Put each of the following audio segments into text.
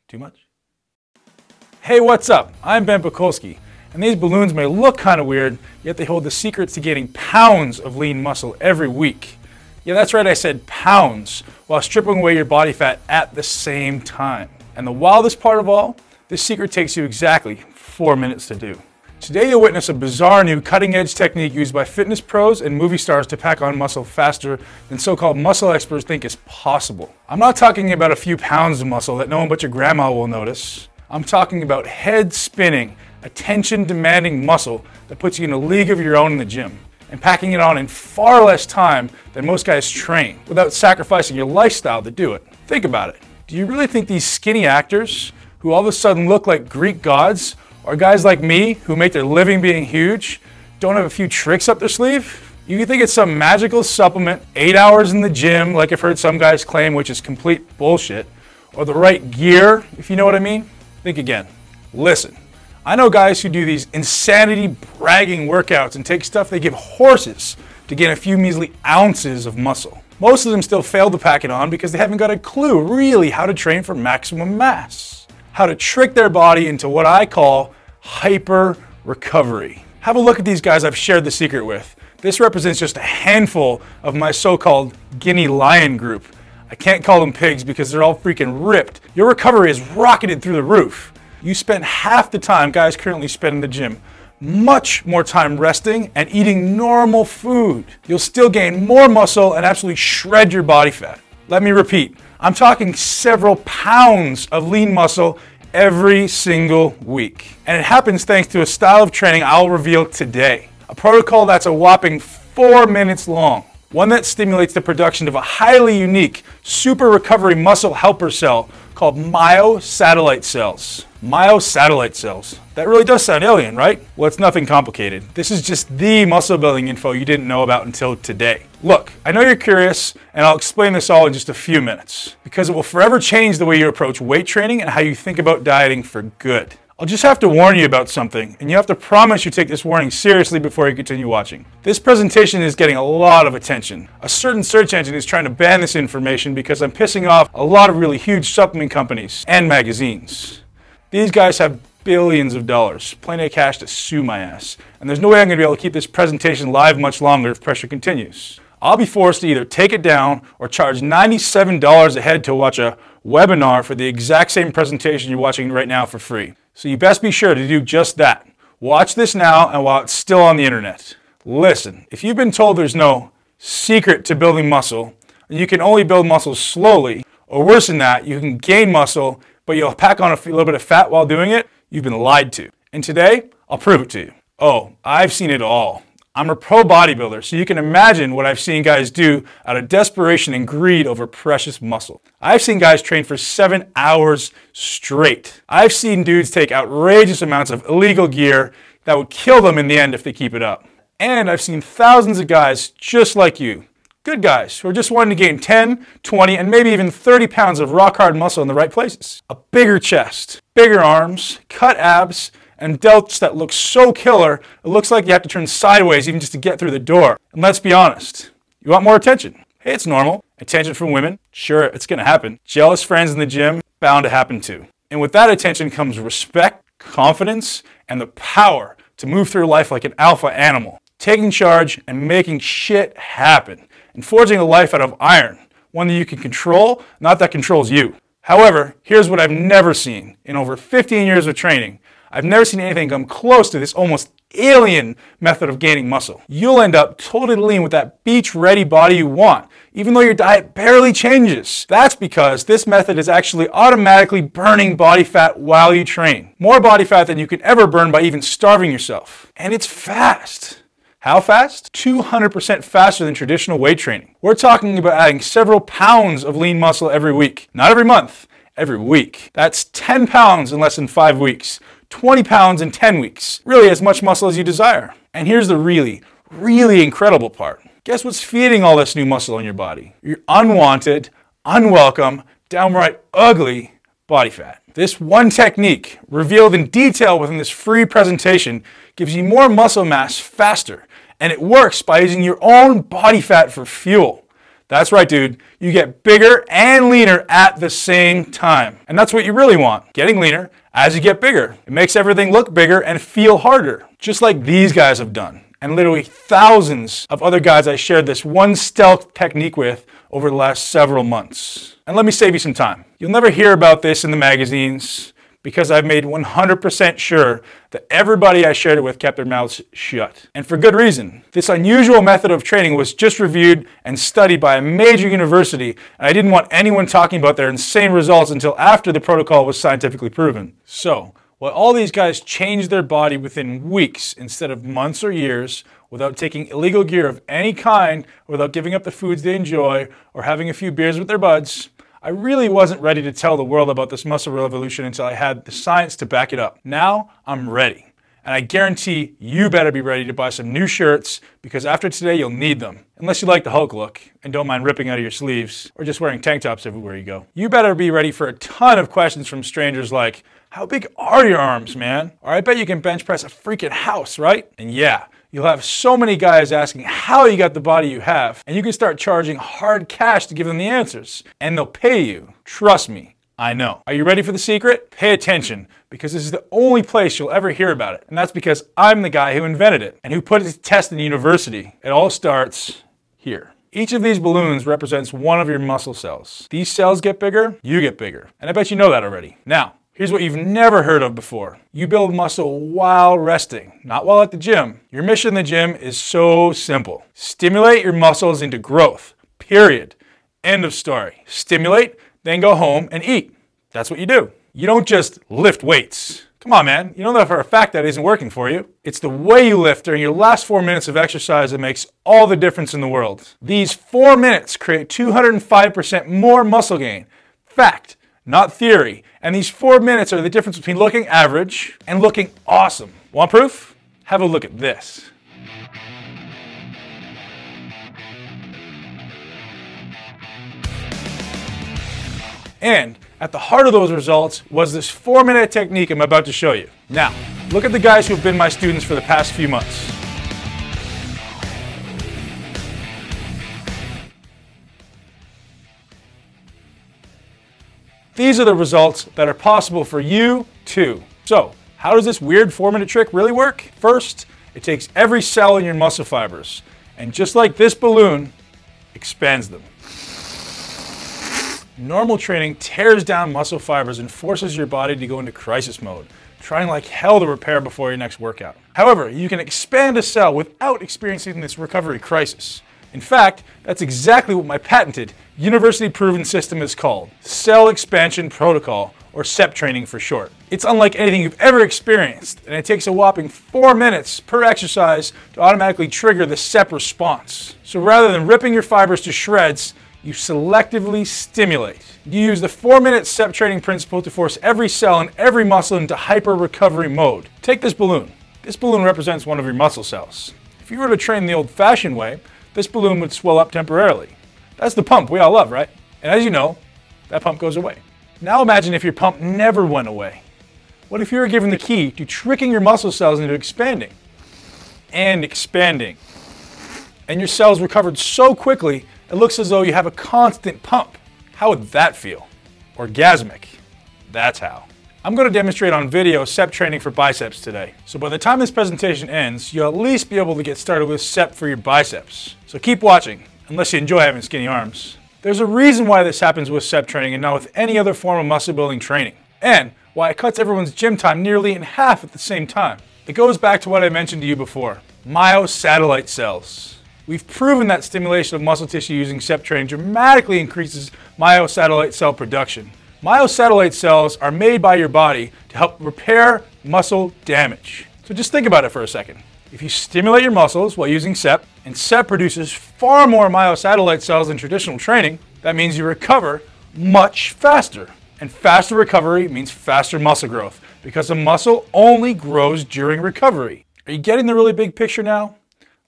Too much? Hey, what's up? I'm Ben Pakulski, and these balloons may look kind of weird, yet they hold the secrets to gaining pounds of lean muscle every week. Yeah, that's right, I said pounds, while stripping away your body fat at the same time. And the wildest part of all, this secret takes you exactly 4 minutes to do. Today you'll witness a bizarre new cutting-edge technique used by fitness pros and movie stars to pack on muscle faster than so-called muscle experts think is possible. I'm not talking about a few pounds of muscle that no one but your grandma will notice. I'm talking about head-spinning, attention-demanding muscle that puts you in a league of your own in the gym, and packing it on in far less time than most guys train, without sacrificing your lifestyle to do it. Think about it. Do you really think these skinny actors, who all of a sudden look like Greek gods, or guys like me, who make their living being huge, don't have a few tricks up their sleeve? You think it's some magical supplement, 8 hours in the gym, like I've heard some guys claim, which is complete bullshit, or the right gear, if you know what I mean? Think again. Listen, I know guys who do these insanity bragging workouts and take stuff they give horses to gain a few measly ounces of muscle. Most of them still fail to pack it on because they haven't got a clue really how to train for maximum mass. How to trick their body into what I call hyper recovery. Have a look at these guys I've shared the secret with. This represents just a handful of my so-called guinea lion group. I can't call them pigs because they're all freaking ripped. Your recovery is rocketed through the roof. You spend half the time guys currently spend in the gym, much more time resting and eating normal food. You'll still gain more muscle and absolutely shred your body fat. Let me repeat, I'm talking several pounds of lean muscle every single week. And it happens thanks to a style of training I'll reveal today. A protocol that's a whopping 4 minutes long. One that stimulates the production of a highly unique super recovery muscle helper cell called myosatellite cells. Myosatellite cells. That really does sound alien, right? Well, it's nothing complicated. This is just the muscle building info you didn't know about until today. Look, I know you're curious, and I'll explain this all in just a few minutes, because it will forever change the way you approach weight training and how you think about dieting for good. I'll just have to warn you about something, and you have to promise you take this warning seriously before you continue watching. This presentation is getting a lot of attention. A certain search engine is trying to ban this information because I'm pissing off a lot of really huge supplement companies and magazines. These guys have billions of dollars, plenty of cash to sue my ass, and there's no way I'm going to be able to keep this presentation live much longer if pressure continues. I'll be forced to either take it down or charge $97 a head to watch a webinar for the exact same presentation you're watching right now for free. So you best be sure to do just that. Watch this now and while it's still on the internet. Listen, if you've been told there's no secret to building muscle, you can only build muscle slowly, or worse than that, you can gain muscle, but you'll pack on a little bit of fat while doing it, you've been lied to. And today, I'll prove it to you. Oh, I've seen it all. I'm a pro bodybuilder, so you can imagine what I've seen guys do out of desperation and greed over precious muscle. I've seen guys train for 7 hours straight. I've seen dudes take outrageous amounts of illegal gear that would kill them in the end if they keep it up. And I've seen thousands of guys just like you, good guys, who are just wanting to gain 10, 20, and maybe even 30 pounds of rock-hard muscle in the right places. A bigger chest, bigger arms, cut abs, and delts that look so killer, it looks like you have to turn sideways even just to get through the door. And let's be honest, you want more attention? Hey, it's normal. Attention from women? Sure, it's gonna happen. Jealous friends in the gym? Bound to happen too. And with that attention comes respect, confidence, and the power to move through life like an alpha animal, taking charge and making shit happen, and forging a life out of iron, one that you can control, not that controls you. However, here's what I've never seen in over 15 years of training. I've never seen anything come close to this almost alien method of gaining muscle. You'll end up totally lean with that beach-ready body you want, even though your diet barely changes. That's because this method is actually automatically burning body fat while you train. More body fat than you could ever burn by even starving yourself. And it's fast. How fast? 200% faster than traditional weight training. We're talking about adding several pounds of lean muscle every week. Not every month, every week. That's 10 pounds in less than 5 weeks. 20 pounds in 10 weeks. Really as much muscle as you desire. And here's the really incredible part. Guess what's feeding all this new muscle in your body? Your unwanted, unwelcome, downright ugly body fat. This one technique, revealed in detail within this free presentation, gives you more muscle mass faster, and it works by using your own body fat for fuel. That's right, dude. You get bigger and leaner at the same time. And that's what you really want, getting leaner as you get bigger. It makes everything look bigger and feel harder, just like these guys have done. And literally thousands of other guys I shared this one stealth technique with over the last several months. And let me save you some time. You'll never hear about this in the magazines because I've made 100% sure that everybody I shared it with kept their mouths shut. And for good reason. This unusual method of training was just reviewed and studied by a major university, and I didn't want anyone talking about their insane results until after the protocol was scientifically proven. So, while all these guys changed their body within weeks instead of months or years, without taking illegal gear of any kind, without giving up the foods they enjoy, or having a few beers with their buds, I really wasn't ready to tell the world about this muscle revolution until I had the science to back it up. Now, I'm ready. And I guarantee you better be ready to buy some new shirts, because after today you'll need them. Unless you like the Hulk look and don't mind ripping out of your sleeves or just wearing tank tops everywhere you go. You better be ready for a ton of questions from strangers like, how big are your arms, man? Or I bet you can bench press a freaking house, right? And yeah, you'll have so many guys asking how you got the body you have, and you can start charging hard cash to give them the answers. And they'll pay you. Trust me, I know. Are you ready for the secret? Pay attention, because this is the only place you'll ever hear about it. And that's because I'm the guy who invented it and who put it to test in university. It all starts here. Each of these balloons represents one of your muscle cells. These cells get bigger, you get bigger. And I bet you know that already. Now, here's what you've never heard of before. You build muscle while resting, not while at the gym. Your mission in the gym is so simple. Stimulate your muscles into growth, period. End of story. Stimulate, then go home and eat. That's what you do. You don't just lift weights. Come on, man. You know that for a fact that isn't working for you. It's the way you lift during your last 4 minutes of exercise that makes all the difference in the world. These 4 minutes create 205% more muscle gain. Fact, not theory. And these 4 minutes are the difference between looking average and looking awesome. Want proof? Have a look at this. And at the heart of those results was this 4-minute technique I'm about to show you. Now, look at the guys who have been my students for the past few months. These are the results that are possible for you too. So, how does this weird 4-minute trick really work? First, it takes every cell in your muscle fibers, and just like this balloon, expands them. Normal training tears down muscle fibers and forces your body to go into crisis mode, trying like hell to repair before your next workout. However, you can expand a cell without experiencing this recovery crisis. In fact, that's exactly what my patented, university-proven system is called, Cell Expansion Protocol, or CEP training for short. It's unlike anything you've ever experienced, and it takes a whopping 4 minutes per exercise to automatically trigger the CEP response. So rather than ripping your fibers to shreds, you selectively stimulate. You use the 4-minute CEP training principle to force every cell and every muscle into hyper-recovery mode. Take this balloon. This balloon represents one of your muscle cells. If you were to train the old-fashioned way, this balloon would swell up temporarily. That's the pump we all love, right? And as you know, that pump goes away. Now imagine if your pump never went away. What if you were given the key to tricking your muscle cells into expanding and expanding? And your cells recovered so quickly, it looks as though you have a constant pump. How would that feel? Orgasmic. That's how. I'm going to demonstrate on video CEP training for biceps today. So by the time this presentation ends, you'll at least be able to get started with CEP for your biceps. So keep watching, unless you enjoy having skinny arms. There's a reason why this happens with CEP training and not with any other form of muscle building training. And why it cuts everyone's gym time nearly in half at the same time. It goes back to what I mentioned to you before. Myosatellite cells. We've proven that stimulation of muscle tissue using CEP training dramatically increases myosatellite cell production. Myosatellite cells are made by your body to help repair muscle damage. So just think about it for a second. If you stimulate your muscles while using CEP, and CEP produces far more myosatellite cells than traditional training, that means you recover much faster. And faster recovery means faster muscle growth, because a muscle only grows during recovery. Are you getting the really big picture now?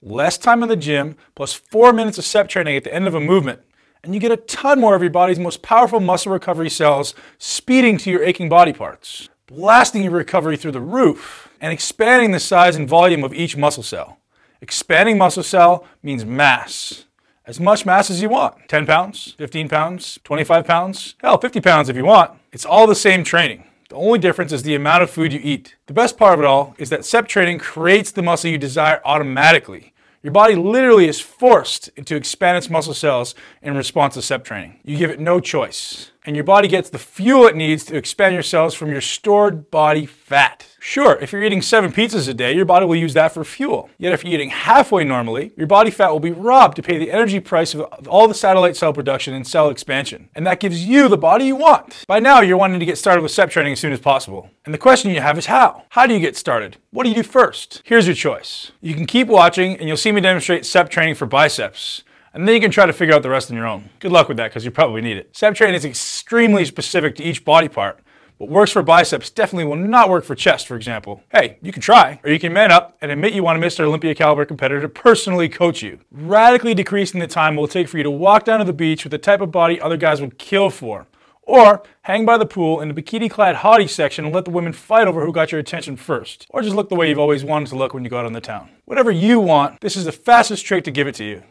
Less time in the gym, plus 4 minutes of CEP training at the end of a movement, and you get a ton more of your body's most powerful muscle recovery cells speeding to your aching body parts, blasting your recovery through the roof, and expanding the size and volume of each muscle cell. Expanding muscle cell means mass, as much mass as you want. 10 pounds, 15 pounds, 25 pounds, hell, 50 pounds if you want. It's all the same training. The only difference is the amount of food you eat. The best part of it all is that CEP training creates the muscle you desire automatically. Your body literally is forced to expand its muscle cells in response to CEP training. You give it no choice. And your body gets the fuel it needs to expand your cells from your stored body fat. Sure, if you're eating 7 pizzas a day, your body will use that for fuel. Yet if you're eating halfway normally, your body fat will be robbed to pay the energy price of all the satellite cell production and cell expansion. And that gives you the body you want. By now, you're wanting to get started with CEP training as soon as possible. And the question you have is how? How do you get started? What do you do first? Here's your choice. You can keep watching and you'll see me demonstrate CEP training for biceps. And then you can try to figure out the rest on your own. Good luck with that because you probably need it. CEP training is extremely specific to each body part. What works for biceps definitely will not work for chest, for example. Hey, you can try, or you can man up and admit you want a Mr. Olympia caliber competitor to personally coach you, radically decreasing the time it will take for you to walk down to the beach with the type of body other guys would kill for. Or hang by the pool in the bikini-clad hottie section and let the women fight over who got your attention first. Or just look the way you've always wanted to look when you go out on the town. Whatever you want, this is the fastest trick to give it to you.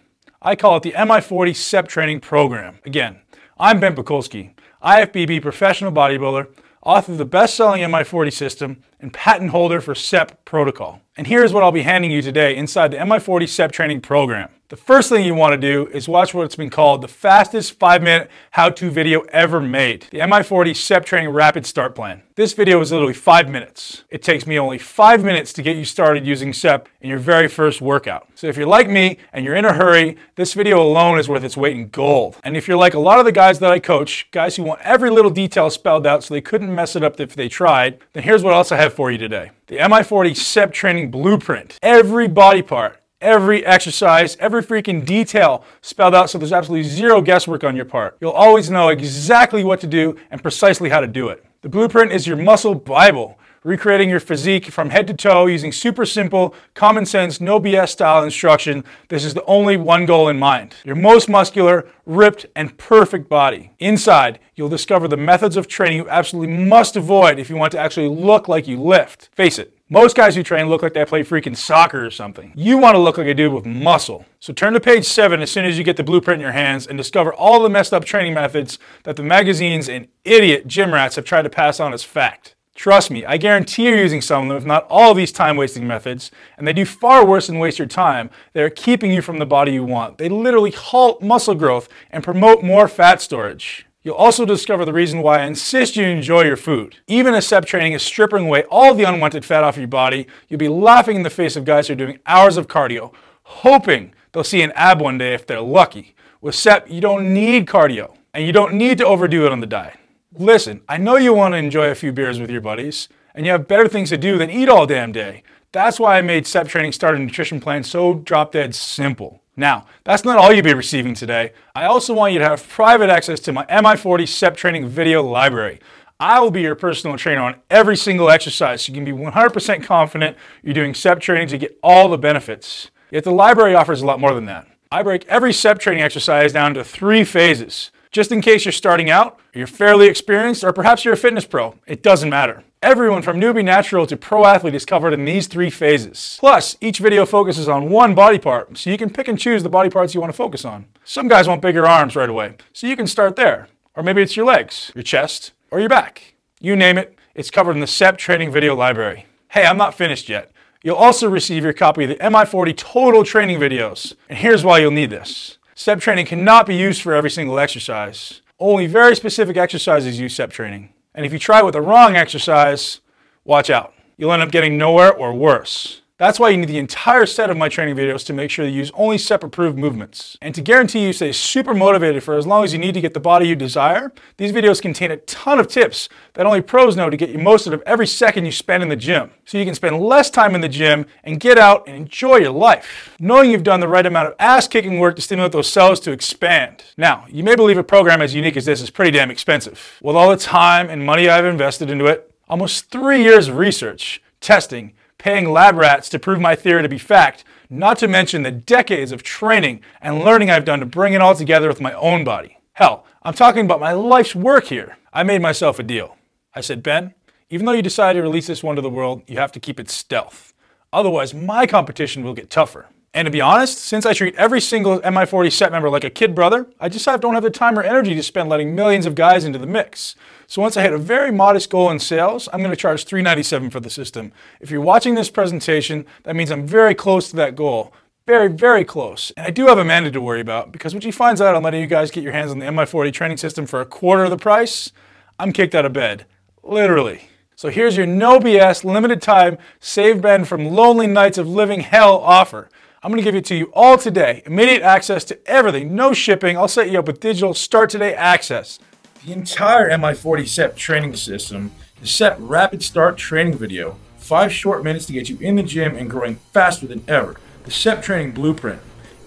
I call it the Mi40 CEP Training Program. Again, I'm Ben Pakulski, Ifbb professional bodybuilder, author of the best-selling Mi40 system, and patent holder for CEP protocol. And here's what I'll be handing you today inside the Mi40 CEP Training Program. The first thing you want to do is watch what's been called the fastest 5-minute how-to video ever made, the Mi40 CEP Training Rapid Start Plan. This video is literally 5 minutes. It takes me only 5 minutes to get you started using CEP in your very first workout. So if you're like me and you're in a hurry, this video alone is worth its weight in gold. And if you're like a lot of the guys that I coach, guys who want every little detail spelled out so they couldn't mess it up if they tried, then here's what else I have for you today. The Mi40 CEP Training Blueprint. Every body part, every exercise, every freaking detail spelled out so there's absolutely zero guesswork on your part. You'll always know exactly what to do and precisely how to do it. The blueprint is your muscle Bible, recreating your physique from head to toe using super simple, common sense, no BS style instruction. This is the only one goal in mind. Your most muscular, ripped, and perfect body. Inside, you'll discover the methods of training you absolutely must avoid if you want to actually look like you lift. Face it, most guys who train look like they play freaking soccer or something. You want to look like a dude with muscle. So turn to page 7 as soon as you get the blueprint in your hands and discover all the messed up training methods that the magazines and idiot gym rats have tried to pass on as fact. Trust me, I guarantee you're using some of them, if not all of these time-wasting methods, and they do far worse than waste your time. They're keeping you from the body you want. They literally halt muscle growth and promote more fat storage. You'll also discover the reason why I insist you enjoy your food. Even as CEP training is stripping away all the unwanted fat off your body, you'll be laughing in the face of guys who are doing hours of cardio, hoping they'll see an ab one day if they're lucky. With CEP, you don't need cardio, and you don't need to overdo it on the diet. Listen, I know you want to enjoy a few beers with your buddies, and you have better things to do than eat all damn day. That's why I made CEP Training Starter Nutrition Plan so drop-dead simple. Now, that's not all you'll be receiving today. I also want you to have private access to my Mi40 CEP Training video library. I will be your personal trainer on every single exercise, so you can be 100% confident you're doing CEP training to get all the benefits. Yet the library offers a lot more than that. I break every CEP training exercise down to 3 phases. Just in case you're starting out, or you're fairly experienced, or perhaps you're a fitness pro, it doesn't matter. Everyone from newbie natural to pro athlete is covered in these 3 phases. Plus, each video focuses on one body part, so you can pick and choose the body parts you want to focus on. Some guys want bigger arms right away, so you can start there. Or maybe it's your legs, your chest, or your back. You name it, it's covered in the CEP Training Video Library. Hey, I'm not finished yet. You'll also receive your copy of the Mi40 Total Training videos. And here's why you'll need this. CEP training cannot be used for every single exercise. Only very specific exercises use CEP training. And if you try with the wrong exercise, watch out. You'll end up getting nowhere or worse. That's why you need the entire set of my training videos to make sure you use only CEP approved movements. And to guarantee you stay super motivated for as long as you need to get the body you desire, these videos contain a ton of tips that only pros know to get you most out of every second you spend in the gym. So you can spend less time in the gym and get out and enjoy your life, knowing you've done the right amount of ass-kicking work to stimulate those cells to expand. Now, you may believe a program as unique as this is pretty damn expensive. With all the time and money I've invested into it, almost 3 years of research, testing, paying lab rats to prove my theory to be fact, not to mention the decades of training and learning I've done to bring it all together with my own body. Hell, I'm talking about my life's work here. I made myself a deal. I said, Ben, even though you decide to release this one to the world, you have to keep it stealth. Otherwise, my competition will get tougher. And to be honest, since I treat every single Mi40 CEP member like a kid brother, I just don't have the time or energy to spend letting millions of guys into the mix. So once I hit a very modest goal in sales, I'm going to charge $397 for the system. If you're watching this presentation, that means I'm very close to that goal. Very, very close. And I do have Amanda to worry about, because when she finds out I'm letting you guys get your hands on the Mi40 training system for a quarter of the price, I'm kicked out of bed. Literally. So here's your no BS, limited time, save Ben from lonely nights of living hell offer. I'm going to give it to you all today. Immediate access to everything, no shipping. I'll set you up with digital start today access. The entire Mi40 CEP training system is CEP Rapid Start training video. 5 short minutes to get you in the gym and growing faster than ever. The CEP Training Blueprint.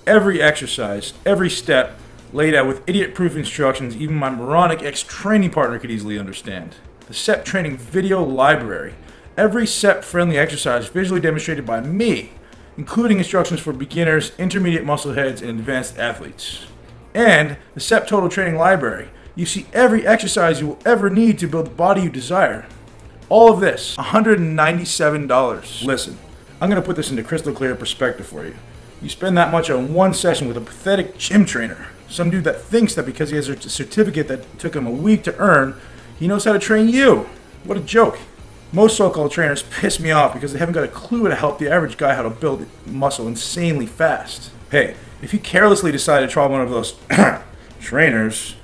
Every exercise, every step, laid out with idiot-proof instructions even my moronic ex-training partner could easily understand. The CEP Training Video Library. Every CEP-friendly exercise visually demonstrated by me, including instructions for beginners, intermediate muscle heads, and advanced athletes. And the CEP Total Training Library. You see every exercise you will ever need to build the body you desire. All of this, $197. Listen, I'm going to put this into crystal clear perspective for you. You spend that much on one session with a pathetic gym trainer, some dude that thinks that because he has a certificate that took him a week to earn, he knows how to train you. What a joke. Most so-called trainers piss me off because they haven't got a clue to help the average guy how to build muscle insanely fast. Hey, if you carelessly decide to try one of those trainers,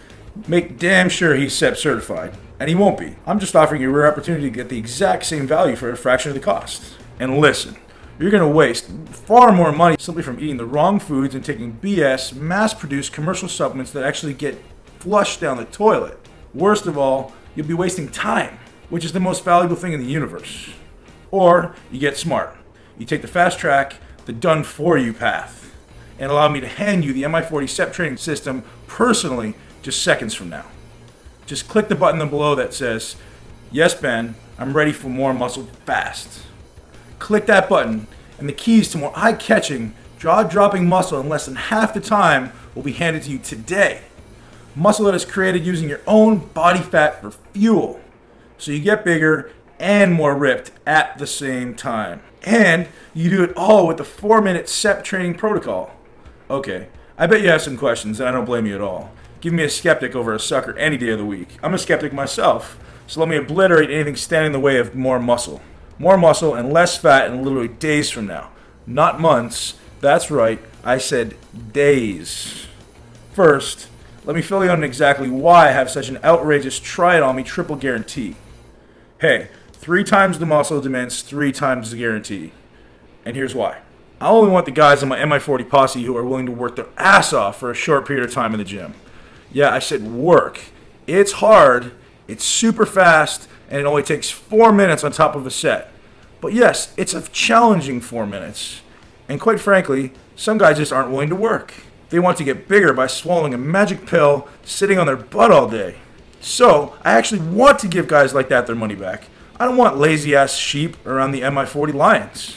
make damn sure he's CEP certified. And he won't be. I'm just offering you a rare opportunity to get the exact same value for a fraction of the cost. And listen, you're going to waste far more money simply from eating the wrong foods and taking BS, mass-produced commercial supplements that actually get flushed down the toilet. Worst of all, you'll be wasting time, which is the most valuable thing in the universe. Or you get smart. You take the fast track, the done-for-you path, and allow me to hand you the Mi40 CEP training system personally just seconds from now. Just click the button below that says, "Yes, Ben, I'm ready for more muscle fast." Click that button, and the keys to more eye-catching, jaw-dropping muscle in less than half the time will be handed to you today. Muscle that is created using your own body fat for fuel, so you get bigger and more ripped at the same time. And you do it all with the 4-minute CEP training protocol. Okay, I bet you have some questions, and I don't blame you at all. Give me a skeptic over a sucker any day of the week. I'm a skeptic myself, so let me obliterate anything standing in the way of more muscle. More muscle and less fat in literally days from now. Not months. That's right, I said days. First, let me fill you in on exactly why I have such an outrageous try-it-on-me triple guarantee. Hey, 3 times the muscle demands 3 times the guarantee. And here's why. I only want the guys on my Mi40 posse who are willing to work their ass off for a short period of time in the gym. Yeah, I said work. It's hard, it's super fast, and it only takes 4 minutes on top of a set. But yes, it's a challenging 4 minutes. And quite frankly, some guys just aren't willing to work. They want to get bigger by swallowing a magic pill, sitting on their butt all day. So, I actually want to give guys like that their money back. I don't want lazy-ass sheep around the Mi40 lions.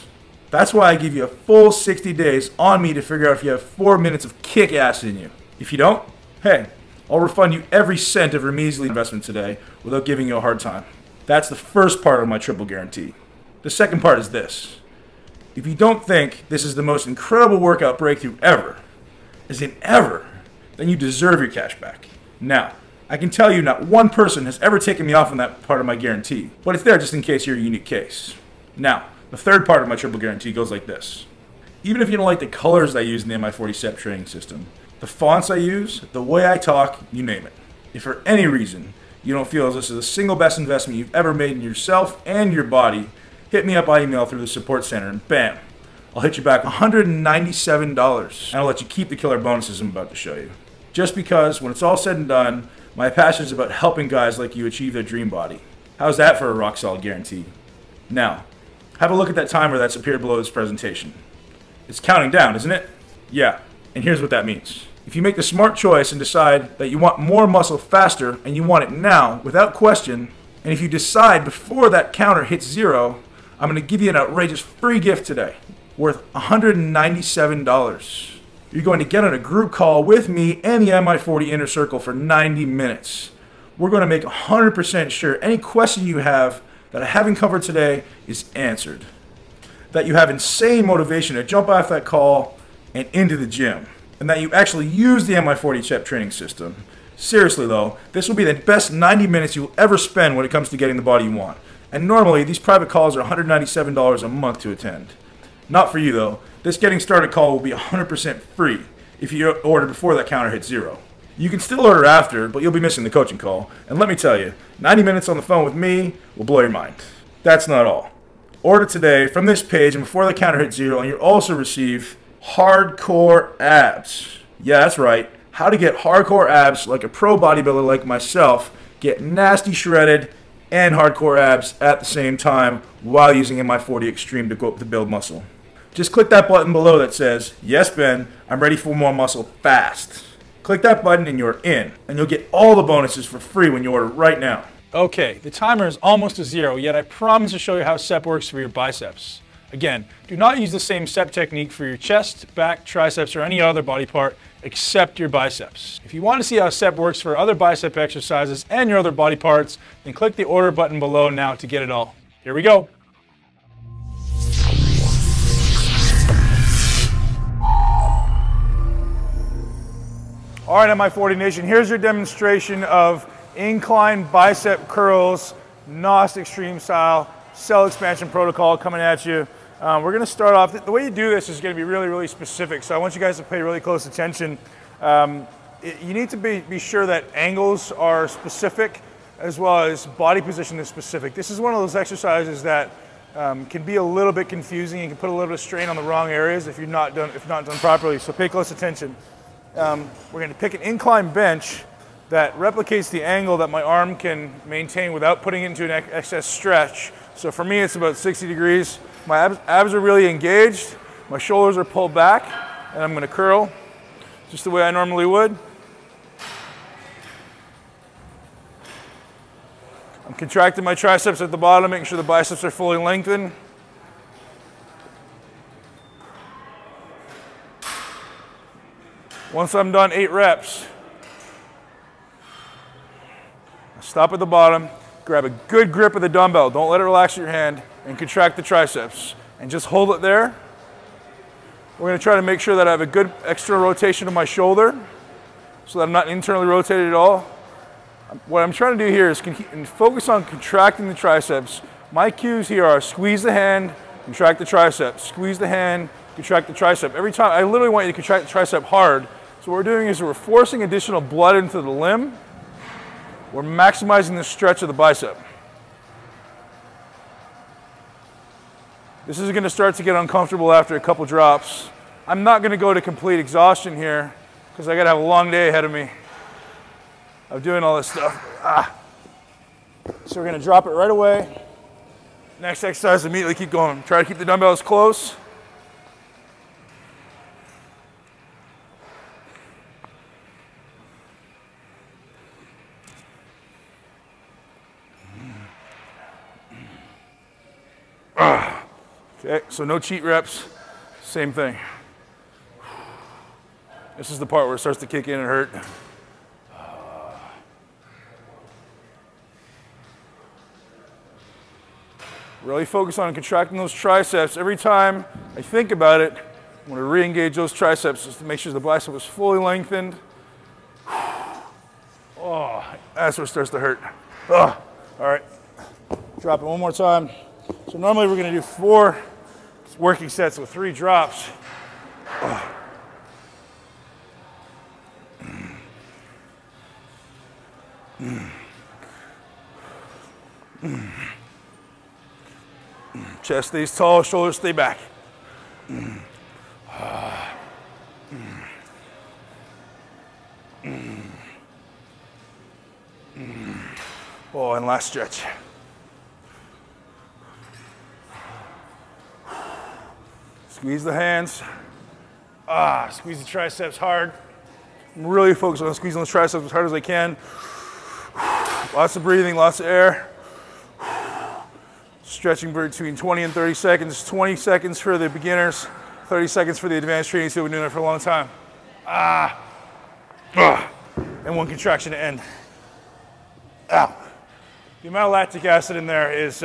That's why I give you a full 60 days on me to figure out if you have 4 minutes of kick-ass in you. If you don't, hey, I'll refund you every cent of your measly investment today without giving you a hard time. That's the first part of my triple guarantee. The second part is this. If you don't think this is the most incredible workout breakthrough ever, as in ever, then you deserve your cash back. Now, I can tell you not one person has ever taken me off on that part of my guarantee, but it's there just in case you're a unique case. Now, the third part of my triple guarantee goes like this. Even if you don't like the colors I use in the Mi40 CEP training system, the fonts I use, the way I talk, you name it. If for any reason you don't feel as this is the single best investment you've ever made in yourself and your body, hit me up by email through the support center and bam, I'll hit you back $197 and I'll let you keep the killer bonuses I'm about to show you. Just because when it's all said and done, my passion is about helping guys like you achieve their dream body. How's that for a rock solid guarantee? Now, have a look at that timer that's appeared below this presentation. It's counting down, isn't it? Yeah, and here's what that means. If you make the smart choice and decide that you want more muscle faster and you want it now, without question, and if you decide before that counter hits 0, I'm going to give you an outrageous free gift today, worth $197. You're going to get on a group call with me and the Mi40 Inner Circle for 90 minutes. We're going to make 100% sure any question you have that I haven't covered today is answered. that you have insane motivation to jump off that call and into the gym, and that you actually use the Mi40 CEP training system. Seriously though, this will be the best 90 minutes you'll ever spend when it comes to getting the body you want. And normally, these private calls are $197 a month to attend. Not for you though. This getting started call will be 100% free if you order before that counter hits zero. You can still order after, but you'll be missing the coaching call. And let me tell you, 90 minutes on the phone with me will blow your mind. That's not all. Order today from this page and before the counter hits zero, and you'll also receive hardcore abs. Yeah, that's right. How to get hardcore abs like a pro bodybuilder like myself, get nasty shredded and hardcore abs at the same time while using Mi40 Extreme to build muscle. Just click that button below that says, "Yes, Ben, I'm ready for more muscle fast." Click that button and you're in, and you'll get all the bonuses for free when you order right now. Okay, the timer is almost to zero, yet I promise to show you how CEP works for your biceps. Again, do not use the same CEP technique for your chest, back, triceps, or any other body part except your biceps. If you want to see how CEP works for other bicep exercises and your other body parts, then click the order button below now to get it all. Here we go. All right, Mi40 Nation, here's your demonstration of incline bicep curls, NOS Extreme style, cell expansion protocol coming at you. We're going to start off, the way you do this is going to be really, really specific, so I want you guys to pay really close attention. You need to be sure that angles are specific as well as body position is specific. This is one of those exercises that can be a little bit confusing and can put a little bit of strain on the wrong areas if not done properly, so pay close attention. We're going to pick an incline bench that replicates the angle that my arm can maintain without putting it into an excess stretch. So for me, it's about 60 degrees. My abs are really engaged, my shoulders are pulled back, and I'm going to curl just the way I normally would. I'm contracting my triceps at the bottom, making sure the biceps are fully lengthened. Once I'm done 8 reps, stop at the bottom, grab a good grip of the dumbbell, don't let it relax your hand, and contract the triceps. And just hold it there. We're going to try to make sure that I have a good external rotation of my shoulder so that I'm not internally rotated at all. What I'm trying to do here is focus on contracting the triceps. My cues here are squeeze the hand, contract the tricep, squeeze the hand, contract the tricep. Every time, I literally want you to contract the tricep hard. So what we're doing is we're forcing additional blood into the limb. We're maximizing the stretch of the bicep. This is going to start to get uncomfortable after a couple drops. I'm not going to go to complete exhaustion here because I got to have a long day ahead of me of doing all this stuff. So we're going to drop it right away. Next exercise, immediately keep going. Try to keep the dumbbells close. Okay, so no cheat reps, same thing. This is the part where it starts to kick in and hurt. Really focus on contracting those triceps. Every time I think about it, I'm going to re-engage those triceps just to make sure the bicep is fully lengthened. Oh, that's where it starts to hurt. All right, drop it one more time. So normally we're going to do 4 working sets with 3 drops. Chest stays tall, shoulders stay back. Oh, and last stretch. Squeeze the hands. Squeeze the triceps hard. I'm really focused on squeezing those triceps as hard as I can. Lots of breathing, lots of air. Stretching between 20 and 30 seconds. 20 seconds for the beginners, 30 seconds for the advanced trainees who have been doing it for a long time. And 1 contraction to end. Ow. The amount of lactic acid in there is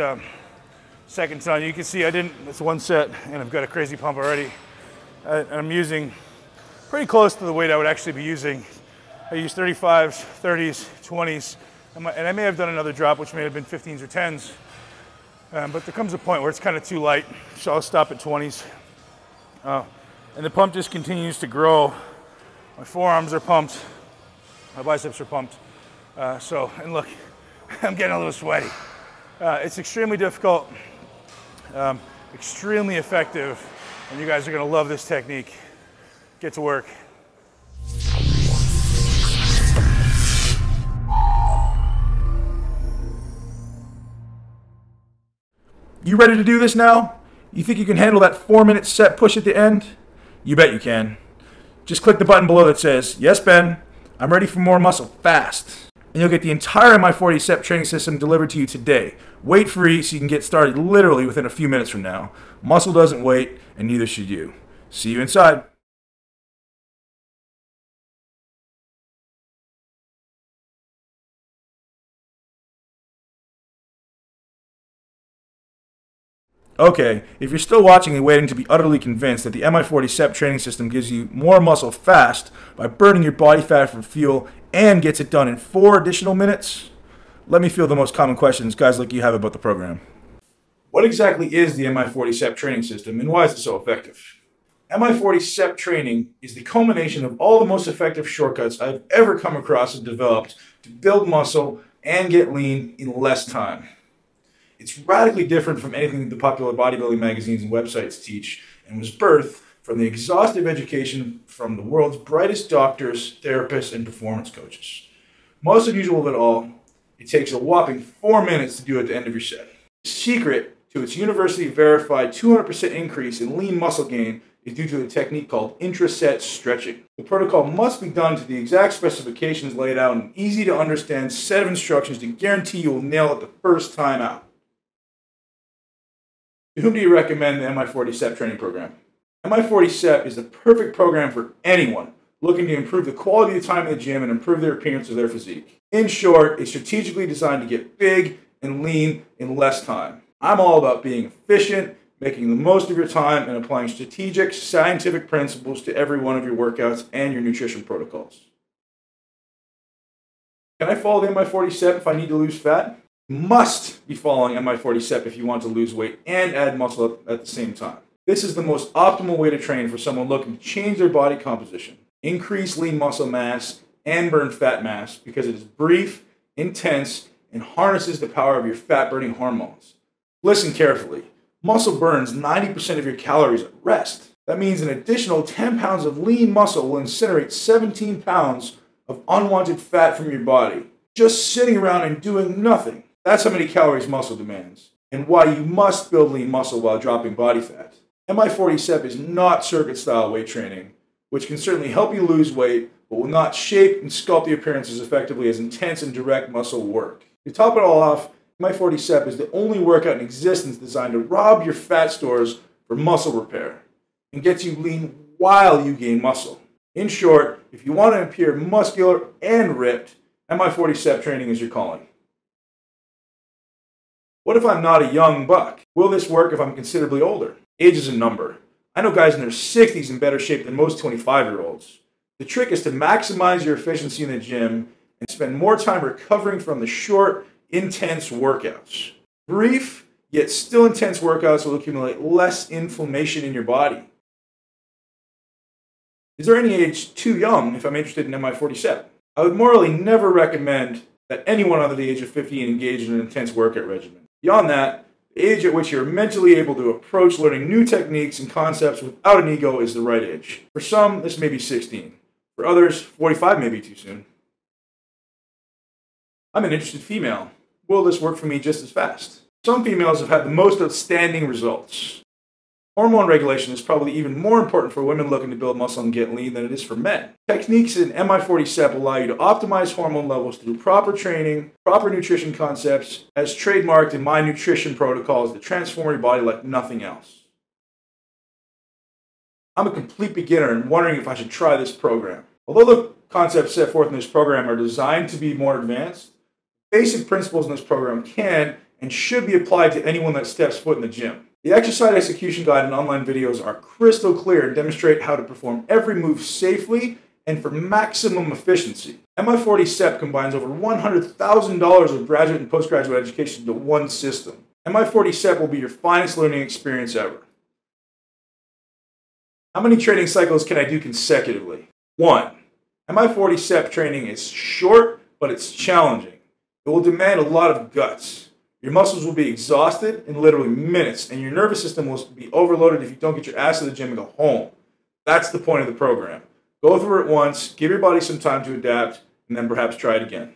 second ton. You can see it's one set and I've got a crazy pump already. I'm using pretty close to the weight I would actually be using. I use 35s, 30s, 20s, and I may have done another drop, which may have been 15s or 10s. But there comes a point where it's kind of too light, so I'll stop at 20s. And the pump just continues to grow. My forearms are pumped, my biceps are pumped. And look, I'm getting a little sweaty. It's extremely difficult, extremely effective, and you guys are gonna love this technique. Get to work. You ready to do this now? You think you can handle that 4-minute set push at the end? You bet you can. Just click the button below that says, "Yes, Ben, I'm ready for more muscle fast." And you'll get the entire Mi40 CEP training system delivered to you today. Weight free, so you can get started literally within a few minutes from now. Muscle doesn't wait, and neither should you. See you inside. Okay, if you're still watching and waiting to be utterly convinced that the Mi40 CEP training system gives you more muscle fast by burning your body fat for fuel and gets it done in 4 additional minutes, let me field the most common questions guys like you have about the program. What exactly is the Mi40 CEP training system and why is it so effective? Mi40 CEP training is the culmination of all the most effective shortcuts I've ever come across and developed to build muscle and get lean in less time. It's radically different from anything the popular bodybuilding magazines and websites teach, and was birthed from the exhaustive education from the world's brightest doctors, therapists, and performance coaches. Most unusual of it all, it takes a whopping 4 minutes to do at the end of your set. The secret to its university-verified 200% increase in lean muscle gain is due to a technique called intra-set stretching. The protocol must be done to the exact specifications laid out in an easy-to-understand set of instructions to guarantee you will nail it the first time out. To whom do you recommend the Mi40 CEP training program? Mi40 CEP is the perfect program for anyone looking to improve the quality of time in the gym and improve their appearance or their physique. In short, it's strategically designed to get big and lean in less time. I'm all about being efficient, making the most of your time, and applying strategic, scientific principles to every one of your workouts and your nutrition protocols. Can I follow the Mi40 CEP if I need to lose fat? Must be following Mi40 CEP if you want to lose weight and add muscle up at the same time. This is the most optimal way to train for someone looking to change their body composition, increase lean muscle mass, and burn fat mass because it is brief, intense, and harnesses the power of your fat-burning hormones. Listen carefully. Muscle burns 90% of your calories at rest. That means an additional 10 pounds of lean muscle will incinerate 17 pounds of unwanted fat from your body, just sitting around and doing nothing. That's how many calories muscle demands, and why you must build lean muscle while dropping body fat. Mi40 CEP is not circuit-style weight training, which can certainly help you lose weight, but will not shape and sculpt the appearance as effectively as intense and direct muscle work. To top it all off, Mi40 CEP is the only workout in existence designed to rob your fat stores for muscle repair, and gets you lean while you gain muscle. In short, if you want to appear muscular and ripped, Mi40 CEP training is your calling. What if I'm not a young buck? Will this work if I'm considerably older? Age is a number. I know guys in their 60s in better shape than most 25-year-olds. The trick is to maximize your efficiency in the gym and spend more time recovering from the short, intense workouts. Brief, yet still intense workouts will accumulate less inflammation in your body. Is there any age too young if I'm interested in Mi40 CEP? I would morally never recommend that anyone under the age of 50 engage in an intense workout regimen. Beyond that, the age at which you're mentally able to approach learning new techniques and concepts without an ego is the right age. For some, this may be 16. For others, 45 may be too soon. I'm an interested female. Will this work for me just as fast? Some females have had the most outstanding results. Hormone regulation is probably even more important for women looking to build muscle and get lean than it is for men. Techniques in Mi40 CEP allow you to optimize hormone levels through proper training, proper nutrition concepts, as trademarked in my nutrition protocols that transform your body like nothing else. I'm a complete beginner and wondering if I should try this program. Although the concepts set forth in this program are designed to be more advanced, basic principles in this program can and should be applied to anyone that steps foot in the gym. The exercise execution guide and online videos are crystal clear and demonstrate how to perform every move safely and for maximum efficiency. Mi40 CEP combines over $100,000 of graduate and postgraduate education into one system. Mi40 CEP will be your finest learning experience ever. How many training cycles can I do consecutively? 1. Mi40 CEP training is short, but it's challenging. It will demand a lot of guts. Your muscles will be exhausted in literally minutes, and your nervous system will be overloaded if you don't get your ass to the gym and go home. That's the point of the program. Go through it once, give your body some time to adapt, and then perhaps try it again.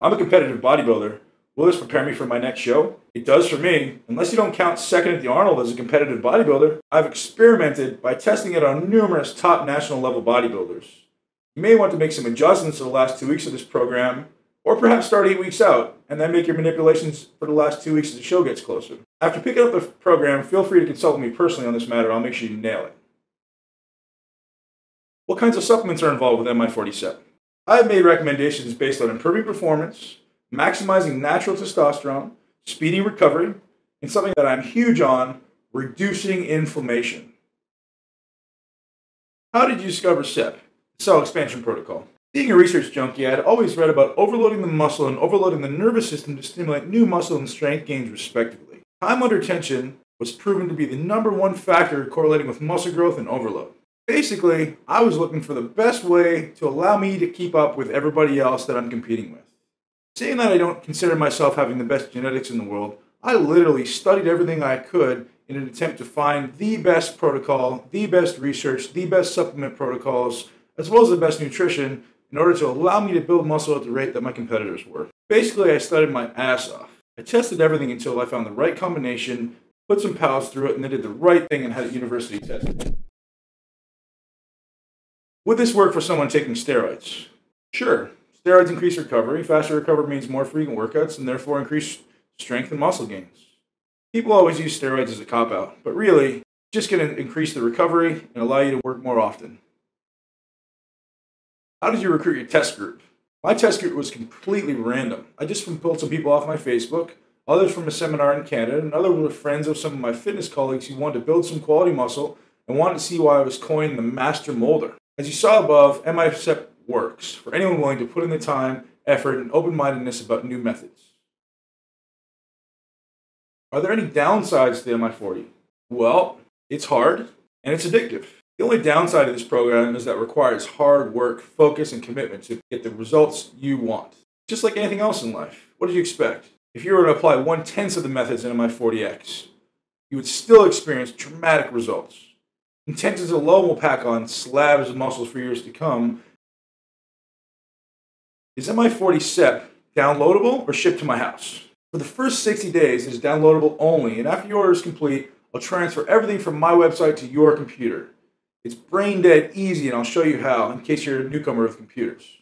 I'm a competitive bodybuilder. Will this prepare me for my next show? It does for me. Unless you don't count second at the Arnold as a competitive bodybuilder, I've experimented by testing it on numerous top national level bodybuilders. You may want to make some adjustments to the last 2 weeks of this program, or perhaps start 8 weeks out, and then make your manipulations for the last 2 weeks as the show gets closer. After picking up the program, feel free to consult with me personally on this matter. I'll make sure you nail it. What kinds of supplements are involved with Mi40 CEP? I have made recommendations based on improving performance, maximizing natural testosterone, speeding recovery, and something that I'm huge on, reducing inflammation. How did you discover CEP, the Cell Expansion Protocol? Being a research junkie, I had always read about overloading the muscle and overloading the nervous system to stimulate new muscle and strength gains respectively. Time under tension was proven to be the #1 factor correlating with muscle growth and overload. Basically, I was looking for the best way to allow me to keep up with everybody else that I'm competing with. Seeing that I don't consider myself having the best genetics in the world, I literally studied everything I could in an attempt to find the best protocol, the best research, the best supplement protocols, as well as the best nutrition in order to allow me to build muscle at the rate that my competitors were. Basically, I studied my ass off. I tested everything until I found the right combination, put some pals through it, and then did the right thing and had it university tested. Would this work for someone taking steroids? Sure. Steroids increase recovery. Faster recovery means more frequent workouts and therefore increased strength and muscle gains. People always use steroids as a cop-out, but really, just going to increase the recovery and allow you to work more often. How did you recruit your test group? My test group was completely random. I just pulled some people off my Facebook, others from a seminar in Canada, and others were friends of some of my fitness colleagues who wanted to build some quality muscle and wanted to see why I was coined the master molder. As you saw above, Mi40 works for anyone willing to put in the time, effort, and open-mindedness about new methods. Are there any downsides to Mi40? Well, it's hard and it's addictive. The only downside of this program is that it requires hard work, focus, and commitment to get the results you want. Just like anything else in life, what did you expect? If you were to apply 1/10 of the methods in Mi40x, you would still experience dramatic results. Intensities alone will pack on slabs of muscles for years to come. Is Mi40 CEP downloadable or shipped to my house? For the first 60 days, it is downloadable only, and after your order is complete, I'll transfer everything from my website to your computer. It's brain dead easy, and I'll show you how in case you're a newcomer with computers.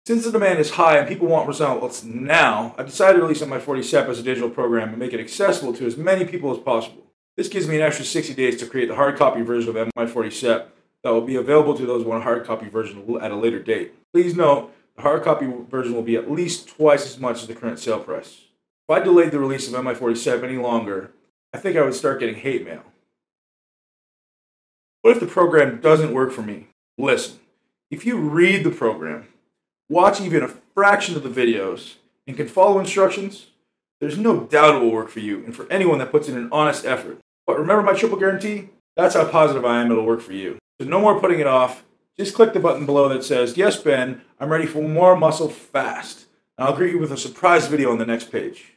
Since the demand is high and people want results now, I've decided to release Mi40 CEP as a digital program and make it accessible to as many people as possible. This gives me an extra 60 days to create the hard copy version of Mi40 CEP that will be available to those who want a hard copy version at a later date. Please note, the hard copy version will be at least twice as much as the current sale price. If I delayed the release of Mi40 CEP any longer, I think I would start getting hate mail. What if the program doesn't work for me? Listen, if you read the program, watch even a fraction of the videos, and can follow instructions, there's no doubt it will work for you and for anyone that puts in an honest effort. But remember my triple guarantee? That's how positive I am it'll work for you. So no more putting it off. Just click the button below that says, "Yes, Ben, I'm ready for more muscle fast." And I'll greet you with a surprise video on the next page.